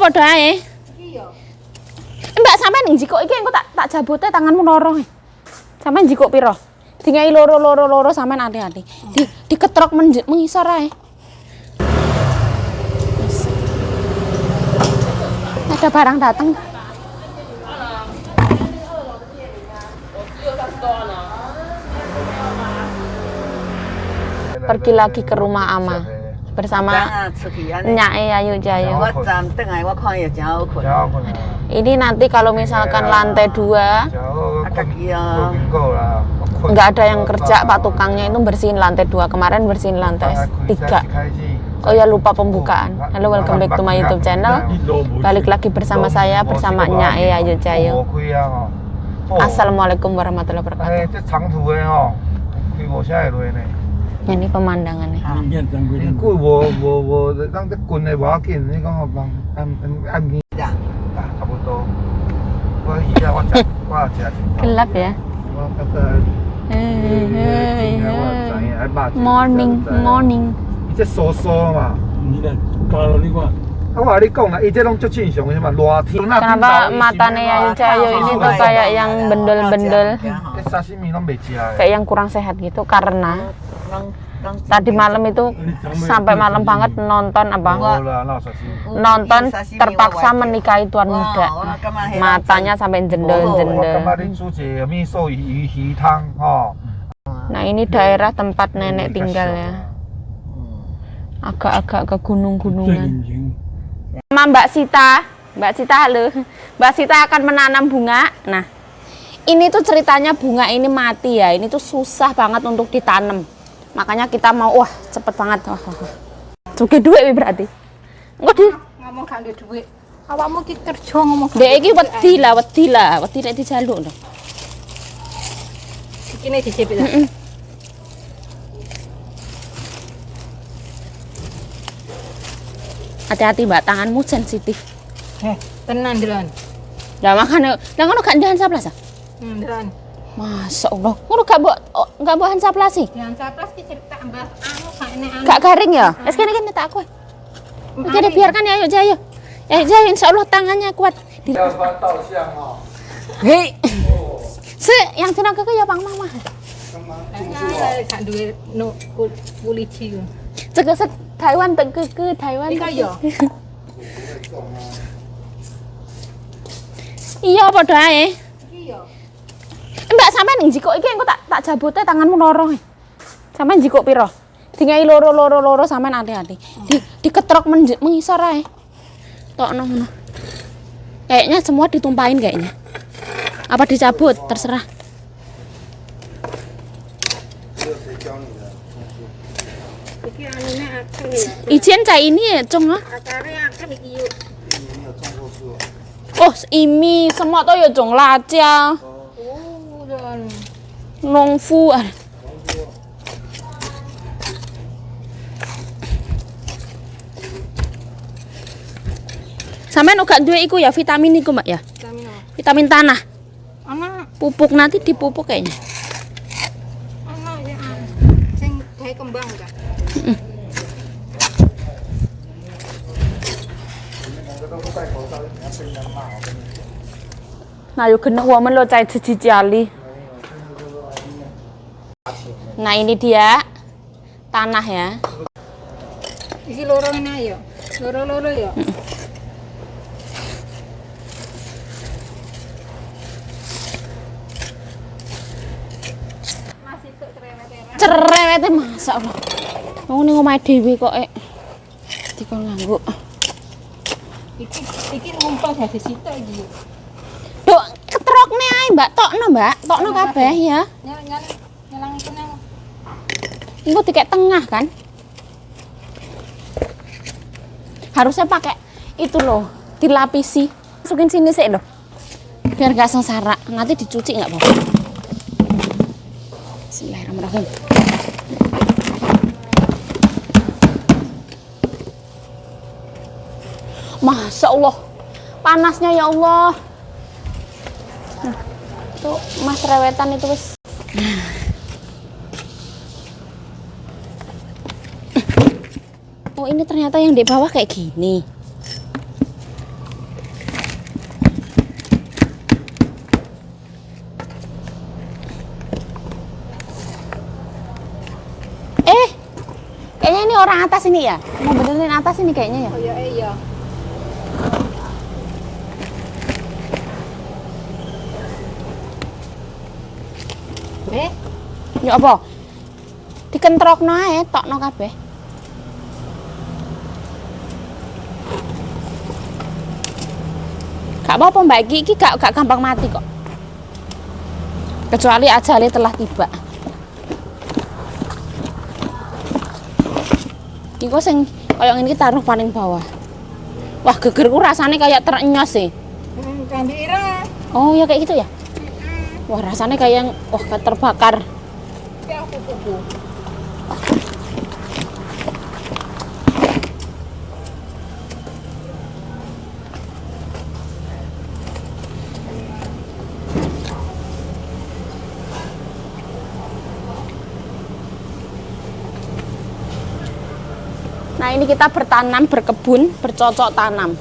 padha ae. Iya. Mbak sampean njikuk iki engko tak jabote tanganmu loro. Sampean njikuk piro? Dingai loro sampean hati-hati. Diketrok mengisor ae. Ada barang datang. Pergi lagi ke rumah Ama bersama Nyai Ayu Jayu. Ini nanti kalau misalkan lantai 2 nggak ada yang kerja, Pak tukangnya itu bersihin lantai 2. Kemarin bersihin lantai 3. Oh ya, lupa pembukaan. Halo, welcome back to my YouTube channel. Balik lagi bersama saya, bersama Nyai Ayu Jayu. Assalamualaikum warahmatullahi wabarakatuh. Ini pemandangannya. Gelap ya. Morning. Kenapa matanya Ayu Jayu ini tuh kayak yang bendel-bendel, kayak yang kurang sehat gitu? Karena tadi malam itu sampai malam banget nonton terpaksa menikahi tuan muda. Matanya sampai jendel-jendel. Nah, ini daerah tempat nenek tinggal ya. Agak-agak ke gunung-gunungan. Sama Mbak Sita, halo. Mbak Sita akan menanam bunga. Nah, ini tuh ceritanya bunga ini mati ya. Ini tuh susah banget untuk ditanam. Makanya kita mau, wah cepet banget. Juga duit berarti. Enggak di ngomong gak ada duit. Awakmu ki kerja ngomong. Dek iki wedi nek dijaluk lho. Iki dijepit. Hati-hati Mbak, tanganmu sensitif. Tenan Dron. Lah makane, lah ngono gak ndahan saplas ah? Dron. Masya Allah, ngono gak mbok saplas sih? Yang saplas ki cerita mbah anu gak enek anu. Gak garing ya? Wis kene tak aku. Jadi biarkan ya, Ayu Jayu. Ya Jayu, insyaallah tangannya kuat. Hei. Yang tenaga ke ya Bang Mama. Gak duwe no polisi. Cek Taiwan ke Taiwan. Iya. Iya padha ae. Iya. Mbak sampean njikuk iki engko tak jabote tanganmu loro. Sampean njikuk piro? Dingai loro sampean hati-hati. Diketrok mengisor ae. Tokno ngono. Kayaknya semua ditumpahin kayaknya. Apa dicabut? Terserah. Iki anune akeh. Ijen cah ini ya, Cung. Akare akeh iki yuk. Oh, imi semua tuh ya Cung lacia. Dron. Nongfu. Sampeyan uga duwe iku ya vitamin iku, Mbak ya? Vitamin tanah. Ana Pupuk nanti dipupuk kayaknya. ana ya sing gawe kembang ta. Nah, yuk kena woman lo cai cicali. Nah, ini dia tanah ya. Iki loro ini ya. Loro ya. Masih tok Cerewete masa Allah. Wong ning omahe dhewe kok dikon nganggo. Iki ngumpul dadi sitok iki. Dok, ketrokne ae, Mbak. Tokno kabeh ya. Nyelang iku nang. Engko dikek tengah kan? Harusnya pakai itu loh, dilapisi. Masukin sini sih loh. Biar gak sengsara. Nanti dicuci nggak apa-apa. Bismillahirrahmanirrahim. Masya Allah, panasnya ya Allah. Nah, tuh mas rewetan itu wis. Oh ini ternyata yang di bawah kayak gini. orang atas ini ya? Mau benerin atas ini kayaknya ya? Oh ya iya. Ya apa? Dikentrokno ae, tokno kabeh. Gak apa-apa Mbak, iki gak gampang mati kok. Kecuali ajalnya telah tiba. Iki kok sing kaya ngene iki taruh paling bawah. Wah, gegerku rasanya kayak terenyos sih. Kan diira. Oh, ya kayak gitu ya? Wah, rasanya kayak yang kayak terbakar. Ya kuku. Nah, ini kita bertanam, berkebun, bercocok tanam.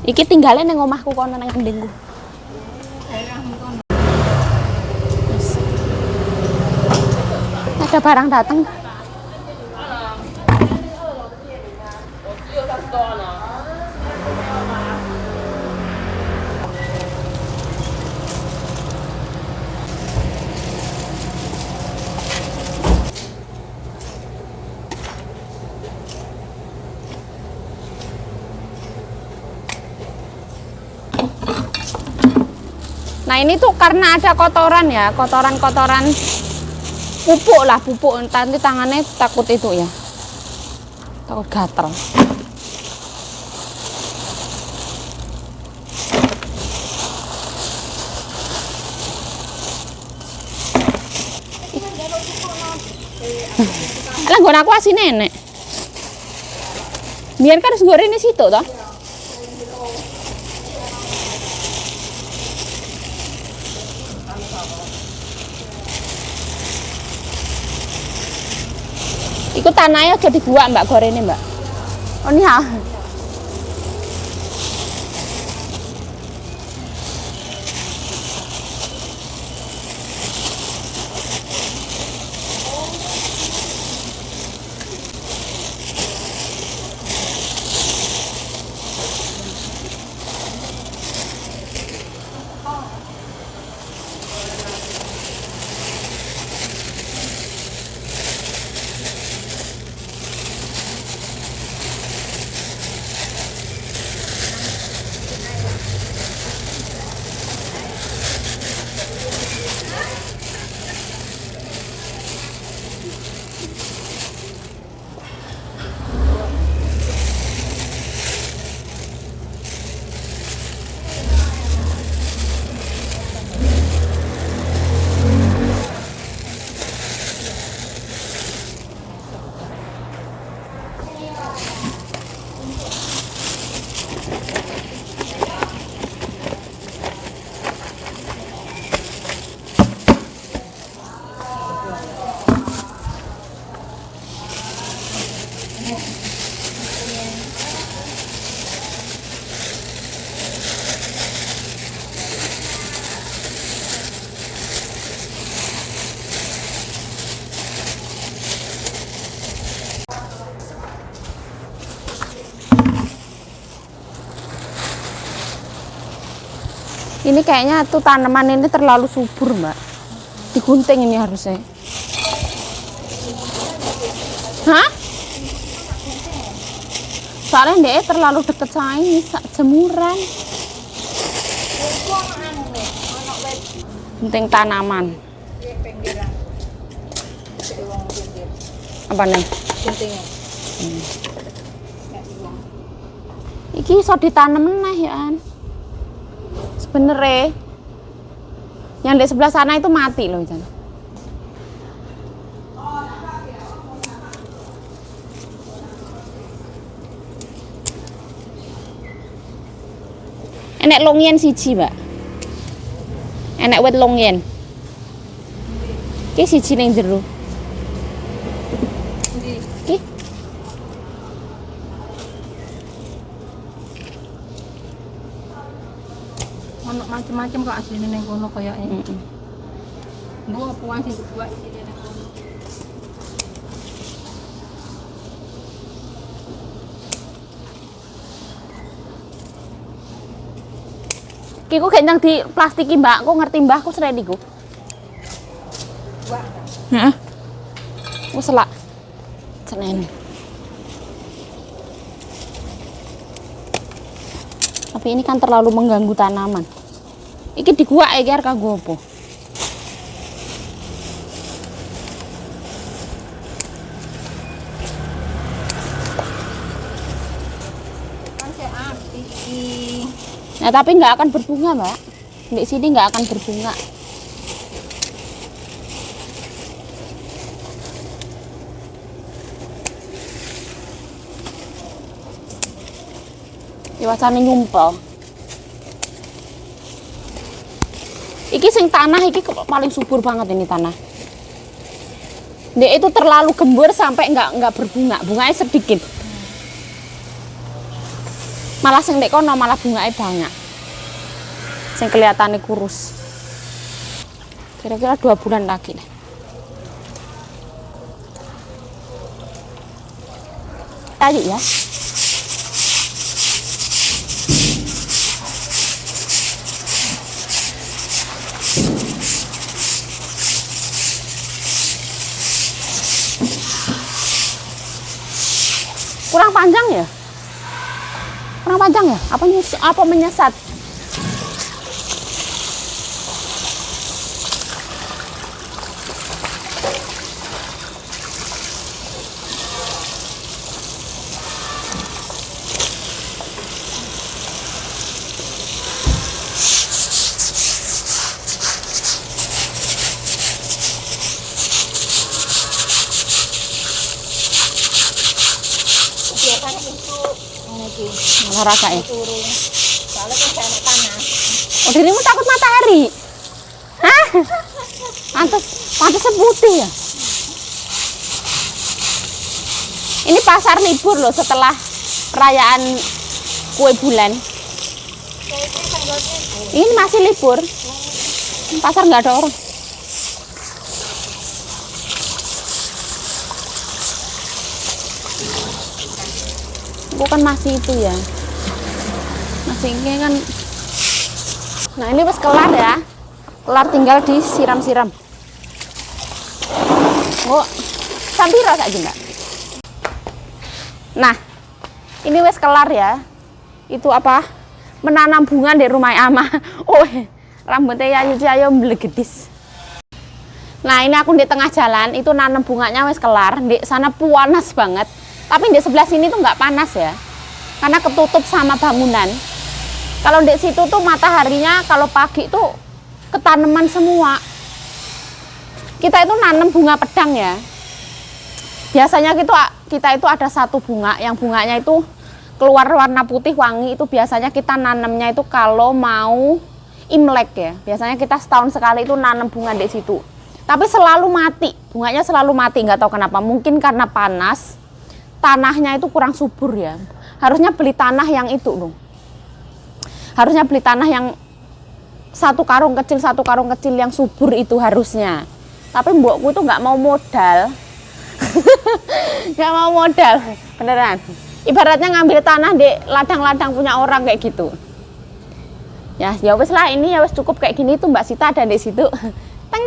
Iki tinggalnya nang omahku kono nang endingku. Ada barang datang. Nah, ini tuh karena ada kotoran ya, kotoran-kotoran pupuk lah, pupuk. Nanti tangannya takut itu ya, takut gatel. Lah nggon aku asine enek. Biar kan goreng di situ toh. Iku tanahnya aja dibuat Mbak gorengnya Mbak. Oh ini ya. Ini kayaknya tuh tanaman ini terlalu subur Mbak. Digunting ini harusnya. Hah? Soalnya dia terlalu deket sama ini, jemuran. Gunting tanaman. Apa nih? Guntingnya. Iki iso ditanam meneh ya an. Sebenernya yang di sebelah sana itu mati loh Jan. Enek longyen siji Mbak. Enek wit longyen. Ki siji ning jero. Ki. ono macam-macam kok asline ning kono koyoke. Gua puas sing kedua iki ning kono. Ki ku gendang di plastiki, Mbak. Ku ngerti Mbah, ku sredi ku. Wah, Heeh. Ku selak. Senen. Tapi ini kan terlalu mengganggu tanaman. Iki di gua iki arep kanggo apa? kan saya api. Nah, tapi nggak akan berbunga, Mbak. Di sini nggak akan berbunga. Iwasane nyumpel. Iki sing tanah iki paling subur banget ini tanah. Dek itu terlalu gembur sampai nggak berbunga, bunganya sedikit. Malah sing dek kono malah bunganya banyak. Sing kelihatannya kurus. Kira-kira 2 bulan lagi deh. Ayo ya. Kurang panjang ya? Kurang panjang ya? Apa menyesat? Biasanya itu iki Mana rasanya? turun. Soalnya kan saya anak panas. Oh, dirimu takut matahari? Hah? Pantes putih ya? Ini pasar libur loh setelah perayaan kue bulan. Saya itu tanggalnya Ini masih libur. Pasar nggak ada orang. Bukan masih itu ya. Masih ini kan. Nah, ini pas kelar ya. Kelar tinggal disiram-siram. Oh, sampira saja enggak? Nah, ini wes kelar ya. Itu apa? Menanam bunga di rumah ama. Oh, rambutnya Yayu Cayo mblegedis. Nah, ini aku di tengah jalan, itu nanam bunganya wes kelar. Di sana panas banget. Tapi di sebelah sini tuh nggak panas ya. Karena ketutup sama bangunan. Kalau di situ tuh mataharinya kalau pagi tuh ketanaman semua. Kita itu nanam bunga pedang ya. Biasanya kita itu ada satu bunga yang bunganya itu keluar warna putih wangi, itu biasanya kita nanamnya itu kalau mau Imlek ya. Biasanya kita setahun sekali itu nanam bunga di situ. Tapi selalu mati, bunganya selalu mati, nggak tahu kenapa. Mungkin karena panas, tanahnya itu kurang subur ya. Harusnya beli tanah yang itu loh. Harusnya beli tanah yang satu karung kecil yang subur itu harusnya. Tapi mbokku itu nggak mau modal. Nggak mau modal, beneran. Ibaratnya ngambil tanah di ladang-ladang punya orang kayak gitu. Ya wes lah, ini ya wes cukup kayak gini tuh Mbak Sita ada di situ. Tang,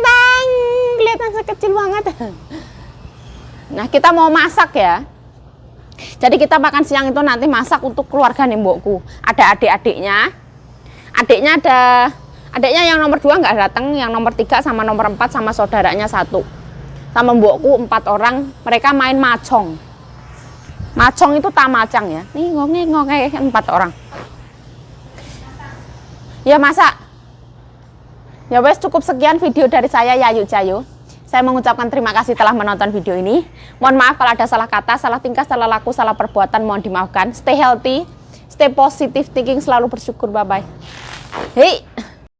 kelihatan sekecil banget. Nah, kita mau masak ya. Jadi kita makan siang itu nanti masak untuk keluarga nih mbokku. Ada adik-adiknya. Adiknya yang nomor 2 nggak datang, yang nomor 3 sama nomor 4 sama saudaranya 1. Sama mbokku 4 orang, mereka main macong. Macong itu tamacang ya. Nih ngongek 4 orang. Ya masak. Ya wes, cukup sekian video dari saya Yayu Cayo. Saya mengucapkan terima kasih telah menonton video ini. Mohon maaf kalau ada salah kata, salah tingkah, salah laku, salah perbuatan, mohon dimaafkan. Stay healthy, stay positive thinking, selalu bersyukur. Bye bye. Hey.